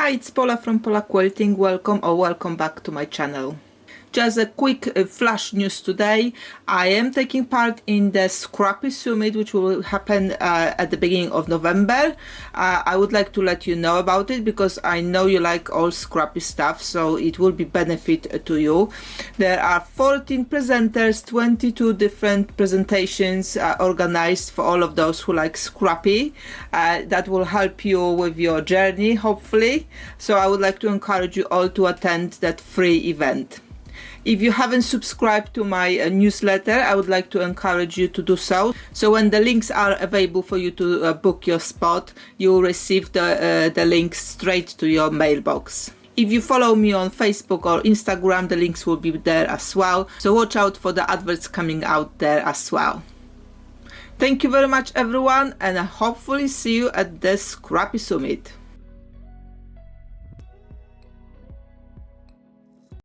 Hi, it's Paula from Paula Quilting. Welcome back to my channel. Just a quick flash news today. I am taking part in the Scrappy Summit, which will happen at the beginning of November. I would like to let you know about it because I know you like all scrappy stuff, so it will be benefit to you. There are 14 presenters, 22 different presentations organized for all of those who like scrappy. That will help you with your journey, hopefully. So I would like to encourage you all to attend that free event. If you haven't subscribed to my newsletter, I would like to encourage you to do so. So when the links are available for you to book your spot, you will receive the links straight to your mailbox. If you follow me on Facebook or Instagram, the links will be there as well. So watch out for the adverts coming out there as well. Thank you very much, everyone, and I hopefully see you at the Scrappy Summit.